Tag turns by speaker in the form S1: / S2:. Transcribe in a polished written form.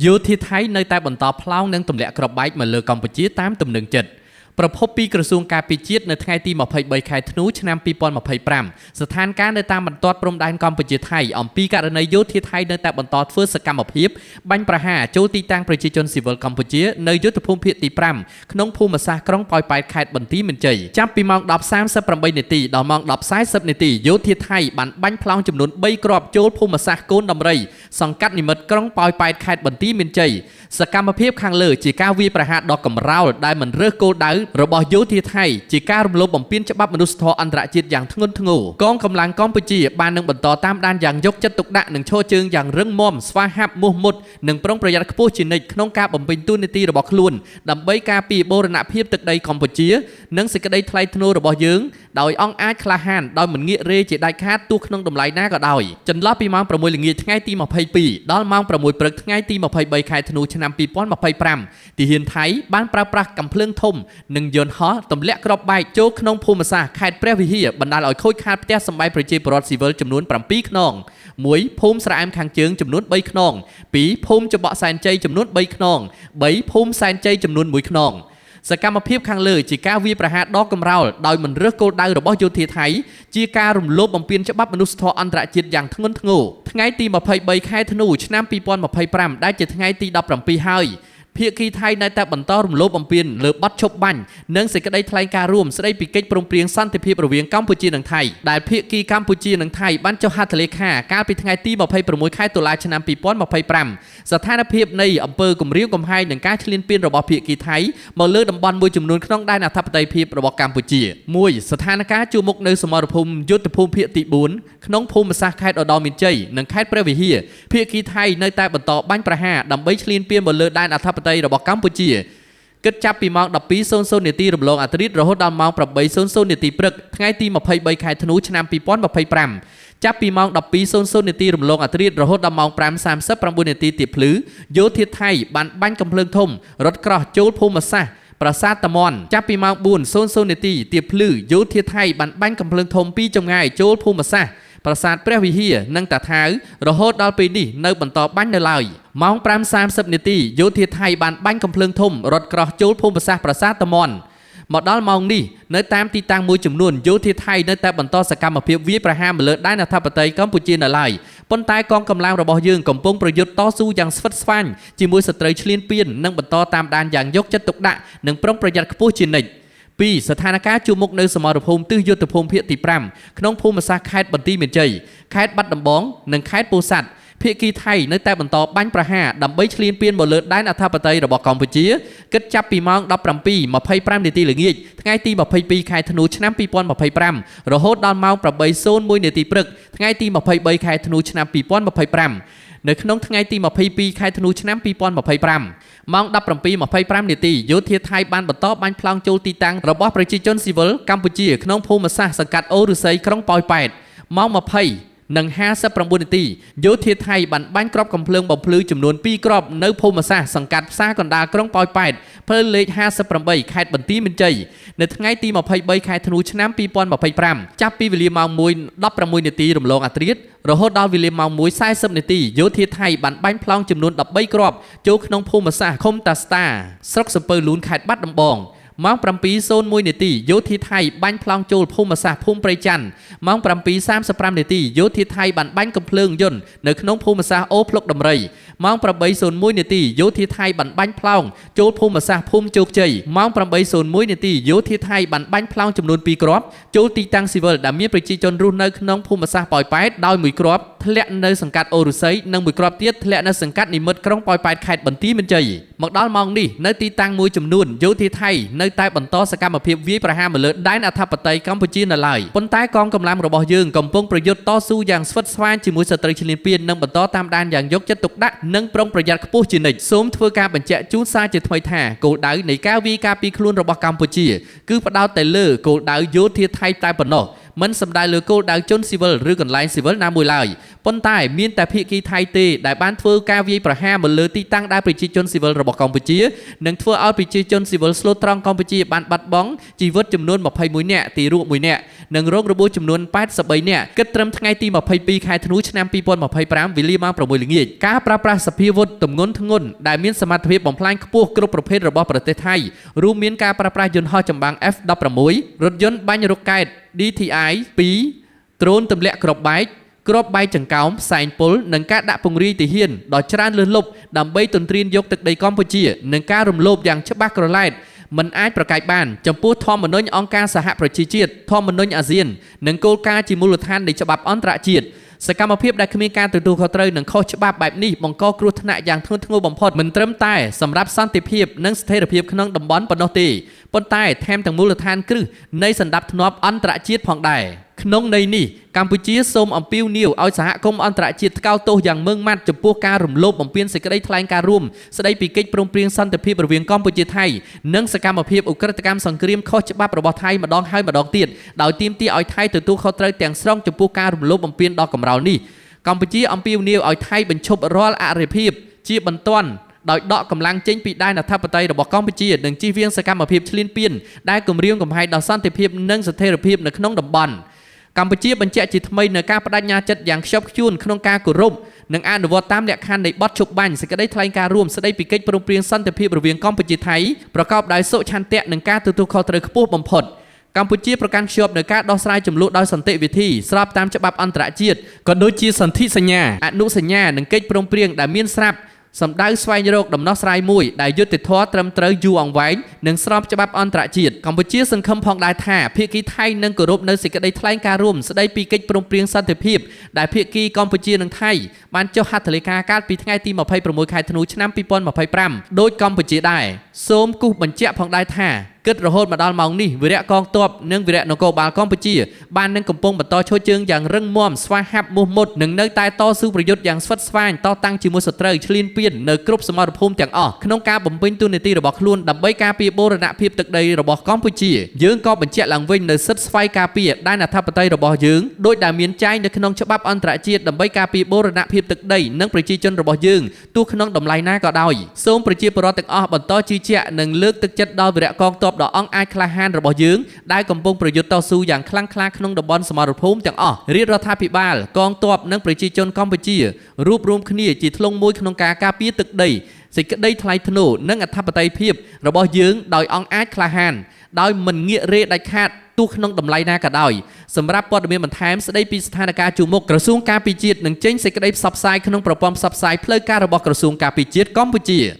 S1: យោធាថៃនៅតែបន្តផ្លោងនឹងទម្លាក់គ្រាប់បែកមកលើកម្ពុជាតាមទំនឹងចិត្តប្រពន្ធពីក្រសួងការពារជាតិនៅថ្ងៃទី23ខែធ្នូឆ្នាំ2025ស្ថានភាពនៅតាមបន្ទាត់ព្រំដែនកម្ពុជាថៃអំពីករណីយោធាថៃនៅតែបន្តធ្វើសកម្មភាពបាញ់ប្រហារចូលទីតាំងប្រជាជនស៊ីវិលកម្ពុជានៅយុទ្ធភូមិភាគទី5ក្នុងភូមិសាស្ត្រក្រុងប៉ោយប៉ែតខេត្តបន្ទាយមានជ័យចាប់ពីម៉ោង 10:38 នាទីដល់ម៉ោង 10:40 នាទីយោធាថៃបានបាញ់ផ្លោងចំនួន3គ្រាប់ចូលភូមិសាស្ត្រកូនដំរីសង្កាត់និមិត្តក្រុងប៉ោយប៉ែតខេត្តបន្ទាយមានជ័យសកម្មភាពខាងលើជាការវាយប្រហារដ៏កម្រោលដែលមិនរើសគោលដៅរបស់យោធាថៃជាការរំលោភបំពានច្បាប់មនុស្សធម៌អន្តរជាតិយ៉ាងធ្ងន់ធ្ងរកងកម្លាំងកម្ពុជាបាននឹងបន្តតាមដានយ៉ាងយកចិត្តទុកដាក់និងឈរជើងយ៉ាងរឹងមាំស្វាហាប់មោះមុតនិងប្រុងប្រយ័ត្នខ្ពស់ជានិច្ចក្នុងការបំពេញតួនាទីរបស់ខ្លួនដើម្បីការពារបូរណភាពទឹកដីកម្ពុជានិងសេចក្តីថ្លៃថ្នូររបស់យើងដោយអង្គអាចក្លាហានដោយមិនងាករេជាដាច់ខាតទោះក្នុងតម្លៃណាក៏ដោយចន្លោះពីម៉ោង 6 ល្ងាចថ្ងៃទី22ដល់ម៉ោង 6 ព្រឹកថ្ងៃទី23ខែធ្នូឆ្នាំ2025ទាហានថៃបានប្រើប្រាស់កាំភ្លើងធំនិងយន្តហោះទម្លាក់គ្រាប់បែកចូលក្នុងភូមិសាស្ត្រខេត្តព្រះវិហារបណ្ដាលឲ្យខូចខាតផ្ទះសម្បែងប្រជាពលរដ្ឋស៊ីវិលចំនួន7ខ្នង1ភូមិស្រែអែមខាងជើងចំនួន3ខ្នង2ភូមិច្បក់សែនជ័យចំនួន3ខ្នង3ភូមិសែនជ័យចំនួន1ខ្នងសកម្មភាពខាងលើជាការវាយប្រហារដ៏កម្រោលដោយមិនរើសគោលដៅរបស់យោធាថៃជាការរំលោភបំពានច្បាប់មនុស្សធម៌អន្តរជាតិយ៉ាងធ្ងន់ធ្ងរថ្ងៃទី23ខែធ្នូឆ្នាំ2025ដែលជាថ្ងៃទី17ហើយភាគីថៃនៅតែបន្តរំលោភបំពានលើបទឈប់បាញ់និងសេចក្តីថ្លែងការណ៍រួមស្តីពីកិច្ចព្រមព្រៀងសន្តិភាពរវាងកម្ពុជានិងថៃដែលភាគីកម្ពុជានិងថៃបានចុះហត្ថលេខាកាលពីថ្ងៃទី26ខែតុលាឆ្នាំ2025ស្ថានភាពនៃអំពើគំរាមកំហែងនិងការឈ្លានពានរបស់ភាគីថៃមកលើតំបន់មួយចំនួនក្នុងដែនអធិបតេយ្យភាពរបស់កម្ពុជា1ស្ថានភាពជួរមុខនៅសមរភូមិយុទ្ធភូមិភាគទី4ក្នុងភូមិសាស្ត្រខេត្តឧត្តរមានជ័យនិងខេត្តព្រះវិហារភាគីថៃនៅតែបន្តបាញ់ប្រហារដើម្បីឈ្លានពានមកលើដែនអធិបតេយ្យរបស់កម្ពុជាគិតចាប់ពីម៉ោង 12:00 នាទីរំលងអធ្រាត្ររហូតដល់ម៉ោង 8:00 នាទីព្រឹកថ្ងៃទី23ខែធ្នូឆ្នាំ2025ចាប់ពីម៉ោង 12:00 នាទីរំលងអធ្រាត្ររហូតដល់ម៉ោង 5:39 នាទីទៀបភ្លឺយោធាថៃបានបាញ់កាំភ្លើងធំរត់ក្រោះចូលភូមិសាស្ត្រប្រាសាទតាមាន់ចាប់ពីម៉ោង 4:00 នាទីទៀបភ្លឺយោធាថៃបានបាញ់កាំភ្លើងធំពីចម្ងាយចូលភូមិសាស្ត្រប្រាសាទព្រះវិហារនិងតាថាវរហូតដល់ពេលនេះនៅបន្តបាញ់នៅឡើយម៉ោង 5:30 នាទីយោធាថៃបានបាញ់កាំភ្លើងធំរត់ក្រោះចូលភូមិសាស្ត្រប្រាសាទតាមាន់មកដល់ម៉ោងនេះនៅតាមទីតាំងមួយចំនួនយោធាថៃនៅតែបន្តសកម្មភាពវាយប្រហារមកលើដែនអធិបតេយ្យកម្ពុជានៅឡើយប៉ុន្តែកងកម្លាំងរបស់យើងកំពុងប្រយុទ្ធតស៊ូយ៉ាងស្វិតស្វាញជាមួយសត្រូវឈ្លានពាននិងបន្តតាមដានយ៉ាងយកចិត្តទុកដាក់និងប្រុងប្រយ័ត្នខ្ពស់ជានិច្ច2ស្ថានភាពជួរមុខនៅសមរភូមិទិសយុទ្ធភូមិភាគទី5ក្នុងភូមិសាស្ត្រខេត្តបន្ទាយមានជ័យខេត្តបាត់ដំបងនិងខេត្តពោធិ៍សាត់ភាគីថៃនៅតែបន្តបាញ់ប្រហារដើម្បីឈ្លានពានមកលើដែនអធិបតេយ្យរបស់កម្ពុជាគិតចាប់ពីម៉ោង 17:25 នាទីល្ងាចថ្ងៃទី22ខែធ្នូឆ្នាំ2025រហូតដល់ម៉ោង 8:01 នាទីព្រឹកថ្ងៃទី23ខែធ្នូឆ្នាំ2025នៅក្នុងថ្ងៃទី22ខែធ្នូឆ្នាំ2025ម៉ោង 17:25 នាទីយោធាថៃបានបន្តបាញ់ផ្លោងចូលទីតាំងរបស់ប្រជាជនស៊ីវិលកម្ពុជាក្នុងភូមិសាស្ត្រសង្កាត់អូរឫស្សីក្រុងប៉ោយប៉ែតម៉ោង 20:59 នាទីយោធាថៃបានបាញ់គ្រាប់កាំភ្លើងបំភ្លឺចំនួន2គ្រាប់នៅភូមិសាស្ត្រសង្កាត់ផ្សារកណ្ដាលក្រុងប៉ោយប៉ែតផ្លូវលេខ58ខេត្តបន្ទាយមានជ័យនៅថ្ងៃទី23ខែធ្នូឆ្នាំ2025ចាប់ពីវេលាម៉ោង 1:16 នាទីរំលងអធ្រាត្ររហូតដល់វេលាម៉ោង 1:40 នាទីយោធាថៃបានបាញ់ផ្លោងចំនួន13គ្រាប់ចូលក្នុងភូមិសាស្ត្រឃុំតាស្តាស្រុកសំពៅលូនខេត្តបាត់ដំបងម៉ោង 7:01 នាទីយោធាថៃបាញ់ផ្លោងចូលភូមិសាស្ត្រភូមិព្រៃច័ន្ទម៉ោង 7:35 នាទីយោធាថៃបានបាញ់កាំភ្លើងយន្តនៅក្នុងភូមិសាស្ត្រអូភ្លុកដំរីម៉ោង 8:01 នាទីយោធាថៃបានបាញ់ផ្លោងចូលភូមិសាស្ត្រភូមិជោគជ័យម៉ោង 8:01 នាទីយោធាថៃបានបាញ់ផ្លោងចំនួន2គ្រាប់ចូលទីតាំងស៊ីវិលដែលមានប្រជាជនរស់នៅក្នុងភូមិសាស្ត្រប៉ោយប៉ែតដោយ1គ្រាប់ធ្លាក់នៅសង្កាត់អូរឫស្សីនិង1គ្រាប់ទៀតធ្លាក់នៅសង្កាត់និមិត្តក្រុងប៉ោយប៉ែតខេត្តបន្ទាយមានជ័យមកដល់ម៉ោងនេះនៅទីតាំងមួយចំនួនយោធាថៃនៅតែបន្តសកម្មភាពវាយប្រហារមកលើដែនអធិបតេយ្យកម្ពុជានៅឡើយប៉ុន្តែកងកម្លាំងរបស់យើងកំពុងប្រយុទ្ធតស៊ូយ៉ាងស្វិតស្វាញជាមួយសត្រូវឈ្លានពាននិងបន្តតាមដានយ៉ាងយកចិត្តទុកដាក់និងប្រុងប្រយ័ត្នខ្ពស់ជានិច្ចសូមធ្វើការបញ្ជាក់ជូនសារជាថ្មីថាគោលដៅនៃការវាយការពារខ្លួនរបស់កម្ពុជាគឺផ្ដោតតែលើគោលដៅយោធាថៃតែប៉ុណ្ណោះ មិនសំដៅលើគោលដៅជនស៊ីវិលឬកន្លែងស៊ីវិលណាមួយឡើយប៉ុន្តែមានតែភាគីថៃទេដែលបានធ្វើការវាយប្រហារមកលើទីតាំងដែលប្រជាជនស៊ីវិលរបស់កម្ពុជានិងធ្វើឲ្យប្រជាជនស៊ីវិលស្លូតត្រង់កម្ពុជាបានបាត់បង់ជីវិតចំនួន21នាក់ទីរក់1នាក់និងរងរបួសចំនួន83នាក់គិតត្រឹមថ្ងៃទី22ខែធ្នូឆ្នាំ2025វេលាម៉ោង6ល្ងាចការប្រើប្រាស់សភាវុធទម្ងន់ធ្ងន់ដែលមានសមត្ថភាពបំផ្លាញខ្ពស់គ្រប់ប្រភេទរបស់ប្រទេសថៃរួមមានការប្រើប្រាស់យន្តហោះចម្បាំង F-16 រថយន្តបាញ់រ៉ុកកែត DTI 2 ដ្រូនទម្លាក់គ្រាប់បែកគ្រាប់បែកចង្កោមផ្សែងពុលនិងការដាក់ពង្រាយទាហានដ៏ច្រើនលើសលប់ដើម្បីទន្ទ្រានយកទឹកដីកម្ពុជានិងការរំលោភយ៉ាងច្បាស់ក្រឡែតមិនអាចប្រកែកបានចំពោះធម្មនុញ្ញអង្គការសហប្រជាជាតិធម្មនុញ្ញអាស៊ាននិងគោលការណ៍ជាមូលដ្ឋាននៃច្បាប់អន្តរជាតិសកម្មភាពដែលគ្មានការទទួលខុសត្រូវនិងខុសច្បាប់បែបនេះបង្កគ្រោះថ្នាក់យ៉ាងធ្ងន់ធ្ងរបំផុតមិនត្រឹមតែសម្រាប់សន្តិភាពនិងស្ថិរភាពក្នុងតំបន់ប៉ុណ្ណោះទេប៉ុន្តែថែមទាំងមូលដ្ឋានគ្រឹះនៃសណ្ដាប់ធ្នាប់អន្តរជាតិផងដែរក្នុងន័យនេះកម្ពុជាសូមអំពាវនាវឲ្យសហគមន៍អន្តរជាតិថ្កោលទោសយ៉ាងម៉ឺងម៉ាត់ចំពោះការរំលោភបំពានសេចក្តីថ្លែងការណ៍រួមស្តីពីកិច្ចព្រមព្រៀងសន្តិភាពរវាងកម្ពុជាថៃនិងសកម្មភាពឧក្រិដ្ឋកម្មសង្គ្រាមខុសច្បាប់របស់ថៃម្ដងហើយម្ដងទៀតដោយទាមទារឲ្យថៃទទួលខុសត្រូវទាំងស្រុងចំពោះការរំលោភបំពានដ៏កម្រោលនេះកម្ពុជាអំពាវនាវឲ្យថៃបញ្ឈប់រាល់អរិភាពជាបន្ទាន់ដោយដកកម្លាំងចេញពីដែនអធិបតេយ្យរបស់កម្ពុជានិងជៀសវាងសកម្មភាពឈ្លានពានដែលគំរាមកំហែងដល់សន្តិភាពនិងស្ថិរភាពនៅក្នុងតំបន់កម្ពុជាបញ្ជាក់ជាថ្មីនូវការបដិញ្ញាចិត្តយ៉ាងខ្ជាប់ខ្ជួនក្នុងការគោរពនិងអនុវត្តតាមលក្ខខណ្ឌនៃបទជប់បាញ់សេចក្តីថ្លែងការណ៍រួមស្តីពីកិច្ចព្រមព្រៀងសន្តិភាពរវាងកម្ពុជាថៃប្រកបដោយសុឆន្ទៈនិងការទទួលខុសត្រូវខ្ពស់បំផុតកម្ពុជាប្រកាន់ខ្ជាប់នូវការដោះស្រាយជម្លោះដោយសន្តិវិធីស្របតាមច្បាប់អន្តរជាតិក៏ដូចជាសន្ធិសញ្ញាអនុសញ្ញានិងកិច្ចព្រមព្រៀងដែលមានស្រាប់សម្ដៅស្វែងរកដំណោះស្រាយមួយដែលយុត្តិធម៌ត្រឹមត្រូវយូរអង្វែងនិងស្របច្បាប់អន្តរជាតិកម្ពុជាសង្ឃឹមផងដែរថាភាគីថៃនឹងគោរពនៅសេចក្តីថ្លែងការណ៍រួមស្តីពីកិច្ចព្រមព្រៀងសន្តិភាពដែលភាគីកម្ពុជានិងថៃបានចុះហត្ថលេខាកាលពីថ្ងៃទី26ខែធ្នូឆ្នាំ2025ដោយកម្ពុជាដែរសូមគូសបញ្ជាក់ផងដែរថាគិតរហូតមកដល់ម៉ោងនេះវីរៈកងទ័ពនិងវីរៈនគរបាលកម្ពុជាបាននឹងកំពុងបន្តឈរជើងយ៉ាងរឹងមាំស្វាហាប់មោះមុតនិងនៅតែតស៊ូប្រយុទ្ធយ៉ាងស្វិតស្វាញតតាំងជាមួយសត្រូវឈ្លានពាននៅគ្រប់សមរភូមិទាំងអស់ក្នុងការបំពេញតួនាទីរបស់ខ្លួនដើម្បីការពារបូរណភាពទឹកដីរបស់កម្ពុជាយើងក៏បញ្ជាក់ឡើងវិញនៅសិទ្ធិស្វ័យការពារដែនអធិបតេយ្យរបស់យើងដោយដែលមានចែងនៅក្នុងច្បាប់អន្តរជាតិដើម្បីការពារបូរណភាពទឹកដីនិងប្រជាជនរបស់យើងទោះក្នុងតម្លៃណាក៏ដោយសូមប្រជាពលរដ្ឋទាំងអស់បន្តជឿជាក់និងលើកទឹកចិត្តដល់វីរៈកងទ័ពដ៏អង់អាចក្លាហានរបស់យើងដែលកំពុងប្រយុទ្ធតស៊ូយ៉ាងខ្លាំងក្លាក្នុងតំបន់សមរភូមិទាំងអស់រាជរដ្ឋាភិបាលកងទ័ពនិងប្រជាជនកម្ពុជារួបរวมគ្នាជាធ្លុងមួយក្នុងការការពារទឹកដីសេចក្តីថ្លៃថ្នូរនិងអធិបតេយ្យភាពរបស់យើងដោយអង់អាចក្លាហានដោយមិនងាករេដាច់ខាតទោះក្នុងតម្លៃណាក៏ដោយសម្រាប់ព័ត៌មានបន្ថែមស្តីពីស្ថានភាពជួរមុខក្រសួងការពារជាតិនឹងចេញសេចក្តីផ្សព្វផ្សាយក្នុងប្រព័ន្ធផ្សព្វផ្សាយផ្លូវការរបស់ក្រសួងការពារជាតិកម្ពុជា